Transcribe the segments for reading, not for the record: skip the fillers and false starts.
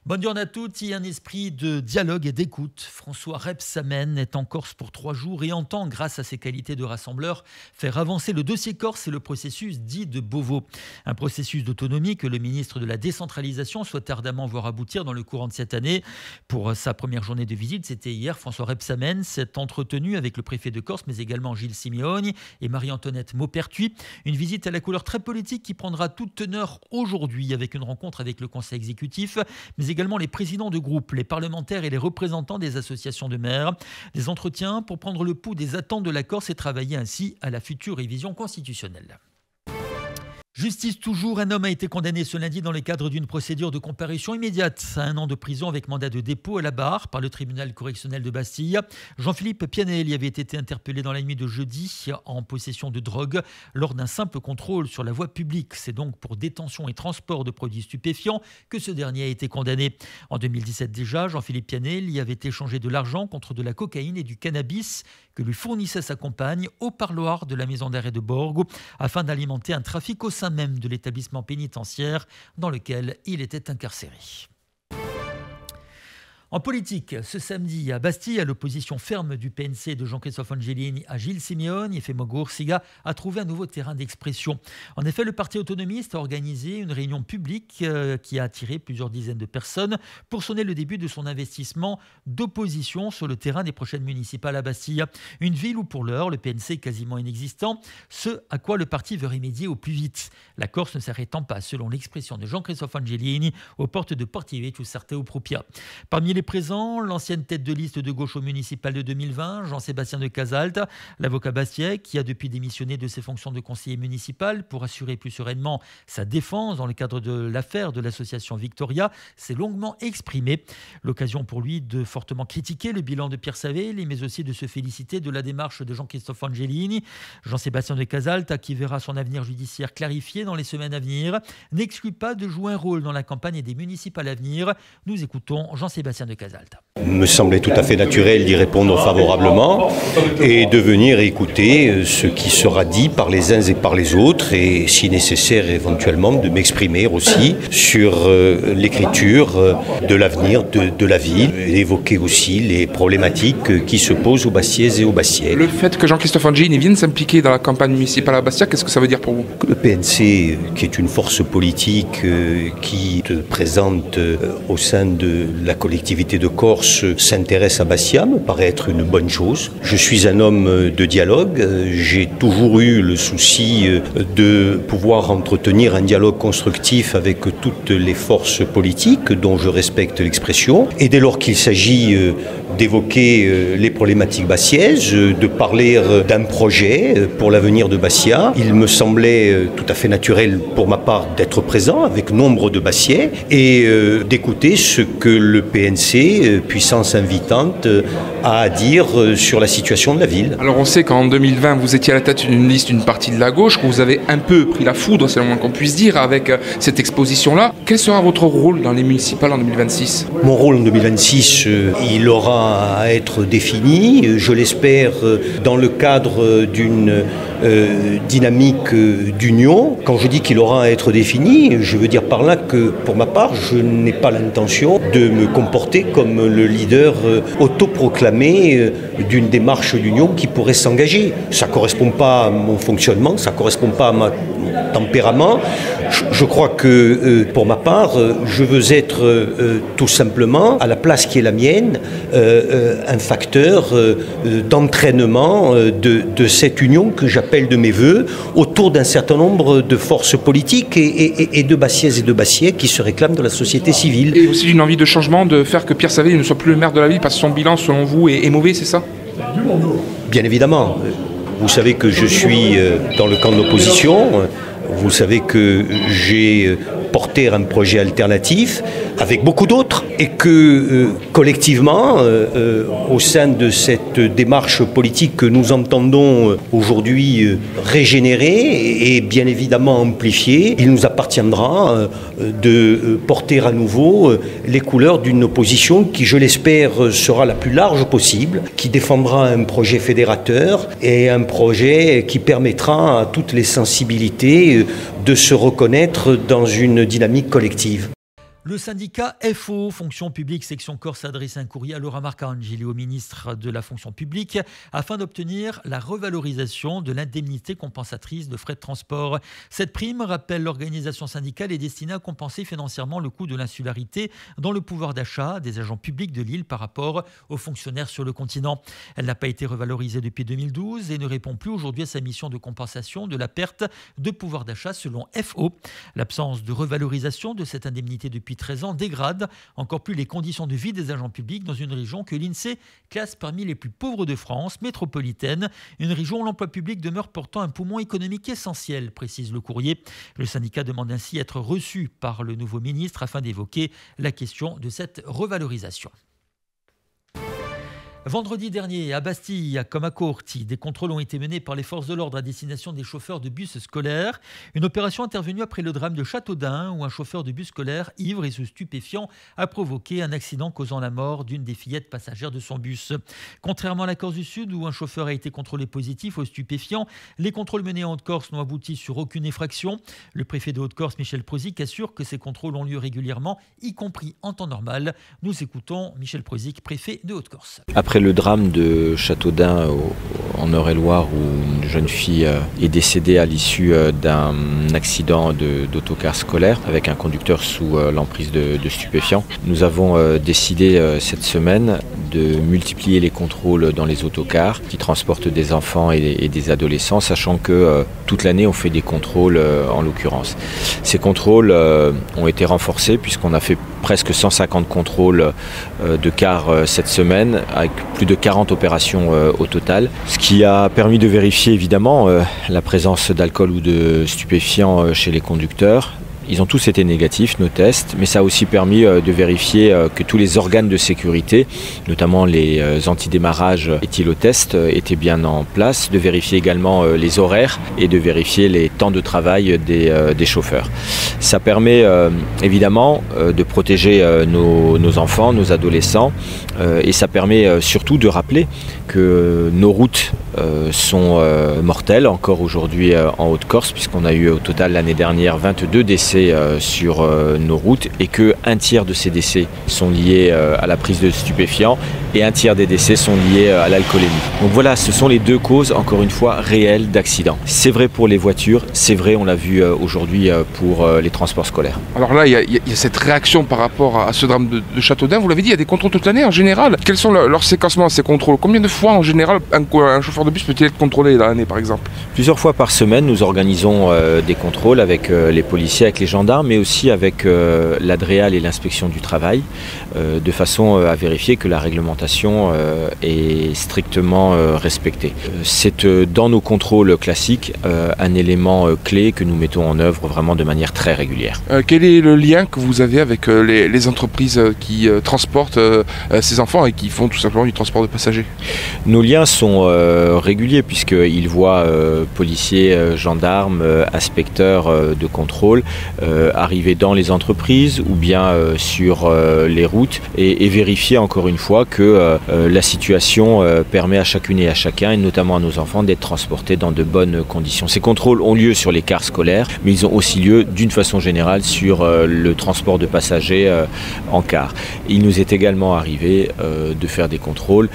Bonne journée à toutes. Il y a un esprit de dialogue et d'écoute. François Rebsamen est en Corse pour 3 jours et entend, grâce à ses qualités de rassembleur, faire avancer le dossier corse et le processus dit de Beauvau. Un processus d'autonomie que le ministre de la Décentralisation souhaite ardemment voir aboutir dans le courant de cette année. Pour sa première journée de visite, c'était hier, François Rebsamen s'est entretenu avec le préfet de Corse, mais également Gilles Simeoni et Marie-Antoinette Maupertuis. Une visite à la couleur très politique qui prendra toute teneur aujourd'hui avec une rencontre avec le conseil exécutif, mais également les présidents de groupe, les parlementaires et les représentants des associations de maires. Des entretiens pour prendre le pouls des attentes de la Corse et travailler ainsi à la future révision constitutionnelle. Justice toujours, un homme a été condamné ce lundi dans le cadre d'une procédure de comparution immédiate à 1 an de prison avec mandat de dépôt à la barre par le tribunal correctionnel de Bastille. Jean-Philippe Pianelli avait été interpellé dans la nuit de jeudi en possession de drogue lors d'un simple contrôle sur la voie publique. C'est donc pour détention et transport de produits stupéfiants que ce dernier a été condamné. En 2017 déjà, Jean-Philippe Pianelli avait échangé de l'argent contre de la cocaïne et du cannabis que lui fournissait sa compagne au parloir de la maison d'arrêt de Borgo afin d'alimenter un trafic au sein même de l'établissement pénitentiaire dans lequel il était incarcéré. En politique, ce samedi à Bastille, l'opposition ferme du PNC de Jean-Christophe Angelini à Gilles Simeoni et Femo Goursiga a trouvé un nouveau terrain d'expression. En effet, le parti autonomiste a organisé une réunion publique qui a attiré plusieurs dizaines de personnes pour sonner le début de son investissement d'opposition sur le terrain des prochaines municipales à Bastille. Une ville où pour l'heure, le PNC est quasiment inexistant, ce à quoi le parti veut remédier au plus vite. La Corse ne s'arrêtant pas, selon l'expression de Jean-Christophe Angelini, aux portes de Portivetu Sarteo Propia. Parmi les présents, l'ancienne tête de liste de gauche au municipal de 2020, Jean-Sébastien de Casalte, l'avocat Bastiet, qui a depuis démissionné de ses fonctions de conseiller municipal pour assurer plus sereinement sa défense dans le cadre de l'affaire de l'association Victoria, s'est longuement exprimé. L'occasion pour lui de fortement critiquer le bilan de Pierre Savelli, mais aussi de se féliciter de la démarche de Jean-Christophe Angelini. Jean-Sébastien de Casalte, qui verra son avenir judiciaire clarifié dans les semaines à venir, n'exclut pas de jouer un rôle dans la campagne des municipales à venir. Nous écoutons Jean-Sébastien de Casalte. Il me semblait tout à fait naturel d'y répondre favorablement et de venir écouter ce qui sera dit par les uns et par les autres et, si nécessaire, éventuellement de m'exprimer aussi sur l'écriture de l'avenir de la ville et évoquer aussi les problématiques qui se posent aux Bastiaises et aux Bastiais. Le fait que Jean-Christophe Angelini vienne s'impliquer dans la campagne municipale à Bastia, qu'est-ce que ça veut dire pour vous? Le PNC, qui est une force politique qui se présente au sein de la collectivité de Corse, s'intéresse à Bastia me paraît être une bonne chose. Je suis un homme de dialogue. J'ai toujours eu le souci de pouvoir entretenir un dialogue constructif avec toutes les forces politiques dont je respecte l'expression. Et dès lors qu'il s'agit d'évoquer les problématiques bastiaises, de parler d'un projet pour l'avenir de Bastia, il me semblait tout à fait naturel pour ma part d'être présent avec nombre de Bastiais et d'écouter ce que le PNC, puissance invitante, a à dire sur la situation de la ville. Alors on sait qu'en 2020, vous étiez à la tête d'une liste d'une partie de la gauche, que vous avez un peu pris la foudre, c'est le moins qu'on puisse dire, avec cette exposition-là. Quel sera votre rôle dans les municipales en 2026 ? Mon rôle en 2026, il aura à être défini, je l'espère, dans le cadre d'une dynamique d'union. Quand je dis qu'il aura à être défini, je veux dire par là que, pour ma part, je n'ai pas l'intention de me comporter comme le leader autoproclamé d'une démarche d'union qui pourrait s'engager. Ça ne correspond pas à mon fonctionnement, ça ne correspond pas à mon tempérament. Je crois que, pour ma part, je veux être tout simplement, à la place qui est la mienne, un facteur d'entraînement de cette union que j'appelle de mes voeux autour d'un certain nombre de forces politiques et de Bastiaises et de Bastiais qui se réclament de la société civile. Et aussi une envie de changement, de faire que Pierre Savelli ne soit plus le maire de la ville parce que son bilan, selon vous, est mauvais, c'est ça ? Bien évidemment. Vous savez que je suis dans le camp de l'opposition. Vous savez que j'ai porté un projet alternatif avec beaucoup d'autres et que collectivement, au sein de cette démarche politique que nous entendons aujourd'hui régénérer et bien évidemment amplifier, il nous appartiendra de porter à nouveau les couleurs d'une opposition qui, je l'espère, sera la plus large possible, qui défendra un projet fédérateur et un projet qui permettra à toutes les sensibilités de se reconnaître dans une dynamique collective. Le syndicat FO, Fonction publique section Corse, a adressé un courrier à Laura Marcangeli, au ministre de la Fonction publique, afin d'obtenir la revalorisation de l'indemnité compensatrice de frais de transport. Cette prime, rappelle l'organisation syndicale, est destinée à compenser financièrement le coût de l'insularité dans le pouvoir d'achat des agents publics de l'île par rapport aux fonctionnaires sur le continent. Elle n'a pas été revalorisée depuis 2012 et ne répond plus aujourd'hui à sa mission de compensation de la perte de pouvoir d'achat selon FO. L'absence de revalorisation de cette indemnité depuis 13 ans dégrade encore plus les conditions de vie des agents publics dans une région que l'INSEE classe parmi les plus pauvres de France métropolitaine, une région où l'emploi public demeure pourtant un poumon économique essentiel, précise le courrier. Le syndicat demande ainsi à être reçu par le nouveau ministre afin d'évoquer la question de cette revalorisation. Vendredi dernier, à Bastille, comme à Corti, des contrôles ont été menés par les forces de l'ordre à destination des chauffeurs de bus scolaires. Une opération intervenue après le drame de Châteaudun, où un chauffeur de bus scolaire, ivre et sous stupéfiant, a provoqué un accident causant la mort d'une des fillettes passagères de son bus. Contrairement à la Corse du Sud, où un chauffeur a été contrôlé positif aux stupéfiants, les contrôles menés en Haute-Corse n'ont abouti sur aucune infraction. Le préfet de Haute-Corse, Michel Prozic, assure que ces contrôles ont lieu régulièrement, y compris en temps normal. Nous écoutons Michel Prozic, préfet de Haute-Corse. Après le drame de Châteaudun en Eure-et-Loire, où une jeune fille est décédée à l'issue d'un accident d'autocar scolaire avec un conducteur sous l'emprise de stupéfiants, nous avons décidé cette semaine de multiplier les contrôles dans les autocars qui transportent des enfants et des adolescents, sachant que toute l'année on fait des contrôles en l'occurrence. Ces contrôles ont été renforcés puisqu'on a fait presque 150 contrôles de cars cette semaine, avec plus de 40 opérations au total, ce qui a permis de vérifier évidemment la présence d'alcool ou de stupéfiants chez les conducteurs. Ils ont tous été négatifs, nos tests, mais ça a aussi permis de vérifier que tous les organes de sécurité, notamment les antidémarrages éthylotest, étaient bien en place, de vérifier également les horaires et de vérifier les temps de travail des chauffeurs. Ça permet évidemment de protéger nos enfants, nos adolescents, et ça permet surtout de rappeler que nos routes sont mortelles encore aujourd'hui en Haute-Corse, puisqu'on a eu au total l'année dernière 22 décès sur nos routes et qu'un tiers de ces décès sont liés à la prise de stupéfiants et un tiers des décès sont liés à l'alcoolémie. Donc voilà, ce sont les deux causes, encore une fois, réelles d'accidents. C'est vrai pour les voitures, c'est vrai, on l'a vu aujourd'hui, pour les transports scolaires. Alors là, il y a cette réaction par rapport à ce drame de Châteaudun. Vous l'avez dit, il y a des contrôles toute l'année en général. Quels sont leurs séquencements, ces contrôles? Combien de fois en général un chauffeur de bus peut-il être contrôlé dans l'année par exemple? Plusieurs fois par semaine, nous organisons des contrôles avec les policiers, avec les gendarmes, mais aussi avec l'Adréal et l'inspection du travail, de façon à vérifier que la réglementation est strictement respectée. C'est dans nos contrôles classiques un élément clé que nous mettons en œuvre vraiment de manière très régulière. Quel est le lien que vous avez avec les entreprises qui transportent ces enfants et qui font tout simplement du transport de passagers? Nos liens sont réguliers puisqu'ils voient policiers, gendarmes, inspecteurs de contrôle arriver dans les entreprises ou bien sur les routes et vérifier encore une fois que la situation permet à chacune et à chacun, et notamment à nos enfants, d'être transportés dans de bonnes conditions. Ces contrôles ont lieu sur les cars scolaires, mais ils ont aussi lieu d'une façon générale sur le transport de passagers en car. Il nous est également arrivé de faire des contrôles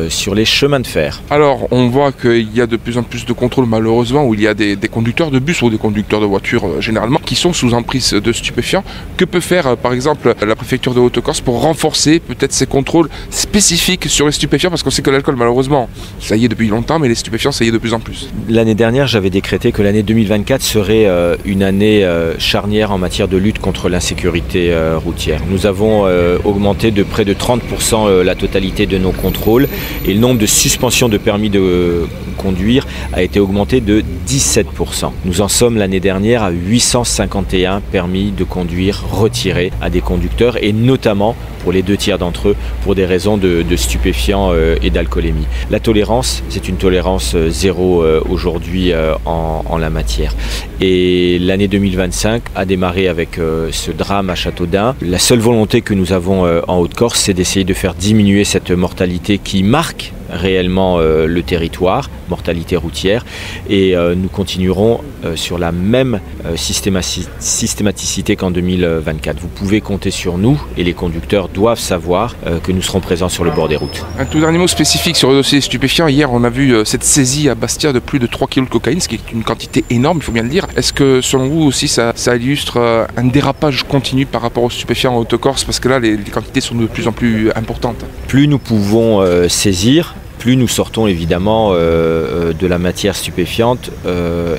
sur les chemins de fer. Alors, on voit qu'il y a de plus en plus de contrôles malheureusement où il y a des conducteurs de bus ou des conducteurs de voitures généralement qui sont sous emprise de stupéfiants. Que peut faire par exemple la préfecture de Haute-Corse pour renforcer peut-être ces contrôles spécifiques sur les stupéfiants, parce qu'on sait que l'alcool malheureusement ça y est depuis longtemps, mais les stupéfiants ça y est de plus en plus. L'année dernière j'avais décrété que l'année 2024 serait une année charnière en matière de lutte contre l'insécurité routière. Nous avons augmenté de près de 30% la totalité de nos contrôles et le nombre de suspensions de permis de conduire a été augmenté de 17%. Nous en sommes l'année dernière à 851 permis de conduire retirés à des conducteurs, et notamment pour les 2 tiers d'entre eux pour des raisons de stupéfiants et d'alcoolémie. La tolérance, c'est une tolérance zéro aujourd'hui en la matière. Et l'année 2025 a démarré avec ce drame à Châteaudun. La seule volonté que nous avons en Haute-Corse, c'est d'essayer de faire diminuer cette mortalité qui marque réellement le territoire, mortalité routière, et nous continuerons sur la même systématicité qu'en 2024. Vous pouvez compter sur nous et les conducteurs doivent savoir que nous serons présents sur le bord des routes. Un tout dernier mot spécifique sur le dossier stupéfiant. Hier, on a vu cette saisie à Bastia de plus de 3 kg de cocaïne, ce qui est une quantité énorme, il faut bien le dire. Est-ce que selon vous aussi ça illustre un dérapage continu par rapport aux stupéfiants en Haute-Corse, parce que là les quantités sont de plus en plus importantes? Plus nous pouvons saisir, plus nous sortons évidemment de la matière stupéfiante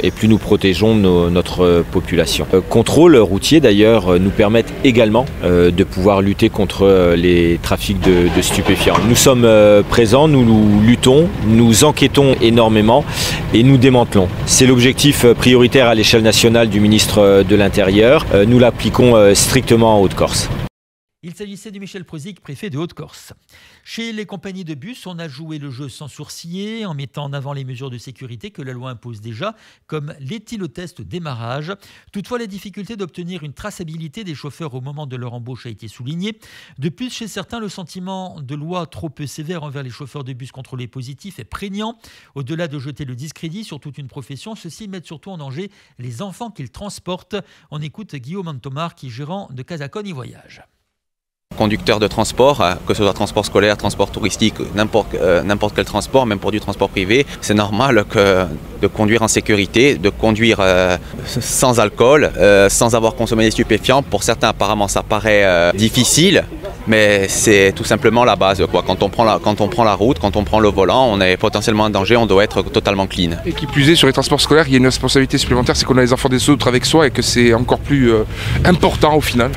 et plus nous protégeons notre population. Contrôles routiers d'ailleurs nous permettent également de pouvoir lutter contre les trafics de stupéfiants. Nous sommes présents, nous luttons, nous enquêtons énormément et nous démantelons. C'est l'objectif prioritaire à l'échelle nationale du ministre de l'Intérieur. Nous l'appliquons strictement en Haute-Corse. Il s'agissait de Michel Prozic, préfet de Haute-Corse. Chez les compagnies de bus, on a joué le jeu sans sourciller, en mettant en avant les mesures de sécurité que la loi impose déjà, comme l'éthylotest au démarrage. Toutefois, la difficulté d'obtenir une traçabilité des chauffeurs au moment de leur embauche a été soulignée. De plus, chez certains, le sentiment de loi trop peu sévère envers les chauffeurs de bus contrôlés positifs est prégnant. Au-delà de jeter le discrédit sur toute une profession, ceux-ci mettent surtout en danger les enfants qu'ils transportent. On écoute Guillaume Antomar, qui est gérant de Casacon y Voyage. Conducteurs de transport, que ce soit transport scolaire, transport touristique, n'importe quel transport, même pour du transport privé, c'est normal de conduire en sécurité, de conduire sans alcool, sans avoir consommé des stupéfiants. Pour certains, apparemment, ça paraît difficile, mais c'est tout simplement la base, quoi. Quand on prend la route, quand on prend le volant, on est potentiellement en danger, on doit être totalement clean. Et qui plus est, sur les transports scolaires, il y a une responsabilité supplémentaire, c'est qu'on a les enfants des autres avec soi et que c'est encore plus important au final.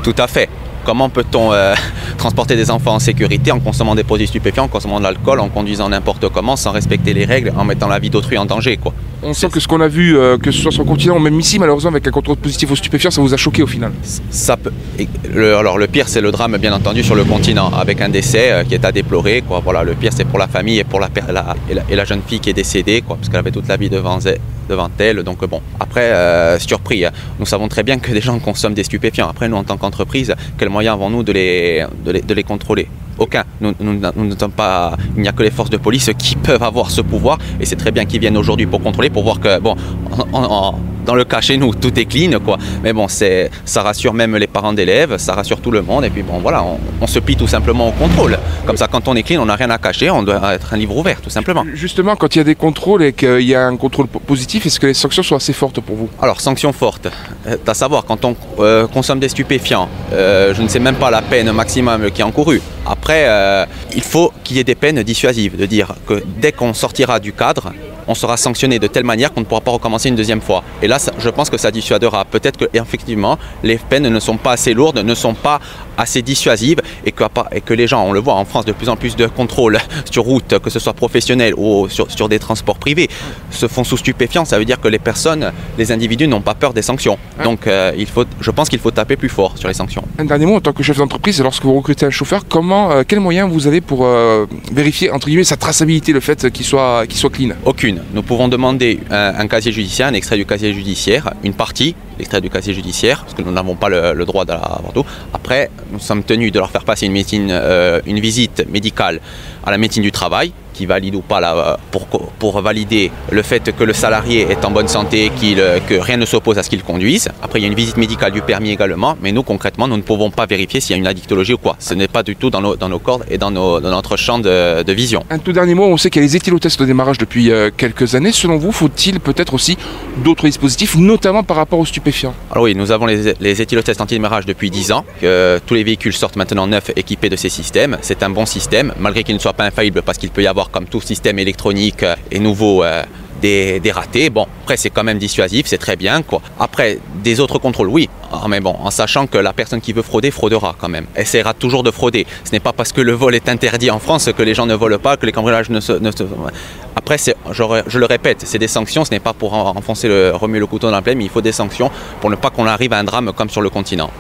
Tout à fait. Comment peut-on transporter des enfants en sécurité en consommant des produits stupéfiants, en consommant de l'alcool, en conduisant n'importe comment, sans respecter les règles, en mettant la vie d'autrui en danger, quoi. On sent que ce qu'on a vu, que ce soit sur le continent ou même ici, malheureusement, avec un contrôle positif aux stupéfiants, ça vous a choqué au final? Ça peut. Alors le pire, c'est le drame, bien entendu, sur le continent, avec un décès qui est à déplorer, quoi. Voilà, le pire, c'est pour la famille et pour la jeune fille qui est décédée, quoi, parce qu'elle avait toute la vie devant elle. Donc bon, après, surpris, hein. Nous savons très bien que des gens consomment des stupéfiants. Après, nous, en tant qu'entreprise, quels moyens avons-nous de les contrôler? Aucun. Nous ne sommes pas. Il n'y a que les forces de police qui peuvent avoir ce pouvoir, et c'est très bien qu'ils viennent aujourd'hui pour contrôler, pour voir que bon, dans le cas chez nous, tout est clean, quoi. Mais bon, ça rassure même les parents d'élèves, ça rassure tout le monde, et puis bon, voilà, on se plie tout simplement au contrôle. Comme ça, quand on est clean, on n'a rien à cacher, on doit être un livre ouvert, tout simplement. Justement, quand il y a des contrôles et qu'il y a un contrôle positif, est-ce que les sanctions sont assez fortes pour vous? Alors, sanctions fortes. À savoir, quand on consomme des stupéfiants, je ne sais même pas la peine maximum qui est encourue. Après, il faut qu'il y ait des peines dissuasives, de dire que dès qu'on sortira du cadre, on sera sanctionné de telle manière qu'on ne pourra pas recommencer une deuxième fois. Et là, je pense que ça dissuadera. Peut-être que effectivement, les peines ne sont pas assez lourdes, ne sont pas assez dissuasives, et que les gens, on le voit en France, de plus en plus de contrôles sur route, que ce soit professionnel ou sur des transports privés, se font sous stupéfiants. Ça veut dire que les individus n'ont pas peur des sanctions. Donc je pense qu'il faut taper plus fort sur les sanctions. Un dernier mot, en tant que chef d'entreprise, lorsque vous recrutez un chauffeur, quels moyens vous avez pour vérifier, entre guillemets, sa traçabilité, le fait qu'il soit clean? Aucune. Nous pouvons demander un casier judiciaire, un extrait du casier judiciaire, une partie, l'extrait du casier judiciaire, parce que nous n'avons pas le droit d'avoir tout. Après, nous sommes tenus de leur faire passer une visite médicale à la médecine du travail, qui valide ou pas pour valider le fait que le salarié est en bonne santé, que rien ne s'oppose à ce qu'il conduise. Après, il y a une visite médicale du permis également, mais nous, concrètement, nous ne pouvons pas vérifier s'il y a une addictologie ou quoi. Ce n'est pas du tout dans nos cordes et dans notre champ de vision. Un tout dernier mot, on sait qu'il y a les éthylotests de démarrage depuis quelques années. Selon vous, faut-il peut-être aussi d'autres dispositifs, notamment par rapport aux stupéfiants? Alors oui, nous avons les éthylotests anti-démarrage depuis 10 ans. Tous les véhicules sortent maintenant neufs équipés de ces systèmes. C'est un bon système, malgré qu'il ne soit pas infaillible, parce qu'il peut y avoir, comme tout système électronique et nouveau, des ratés. Bon, après c'est quand même dissuasif, c'est très bien, quoi. Après, des autres contrôles, oui, mais bon, en sachant que la personne qui veut frauder, fraudera quand même. Essaiera toujours de frauder. Ce n'est pas parce que le vol est interdit en France que les gens ne volent pas, que les cambriolages ne se... Après, je le répète, c'est des sanctions, ce n'est pas pour remuer le couteau dans la plaie, mais il faut des sanctions pour ne pas qu'on arrive à un drame comme sur le continent.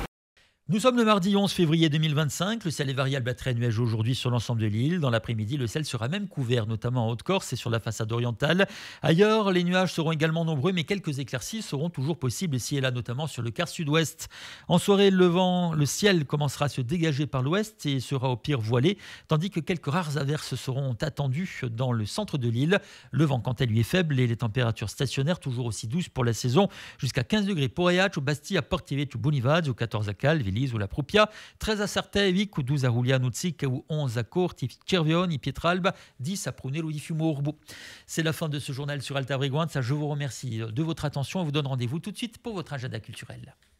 Nous sommes le mardi 11 février 2025. Le ciel est variable à très nuageux aujourd'hui sur l'ensemble de l'île. Dans l'après-midi, le ciel sera même couvert, notamment en Haute-Corse et sur la façade orientale. Ailleurs, les nuages seront également nombreux, mais quelques éclaircies seront toujours possibles ici et là, notamment sur le quart sud-ouest. En soirée, le ciel commencera à se dégager par l'ouest et sera au pire voilé, tandis que quelques rares averses seront attendues dans le centre de l'île. Le vent, quant à lui, est faible et les températures stationnaires toujours aussi douces pour la saison, jusqu'à 15 degrés pour Aiac, au Bastia, à Portivete, au Bonivaz, au 14 à Calvi, ou la Prupia, 13 à Sarthe, 8 ou 12 à Rulianuzzic, ou 11 à Corti, Cervione, Pietralba, 10 à Prunello di Fiumorbo. C'est la fin de ce journal sur Alta Frequenza. Je vous remercie de votre attention et vous donne rendez-vous tout de suite pour votre agenda culturel.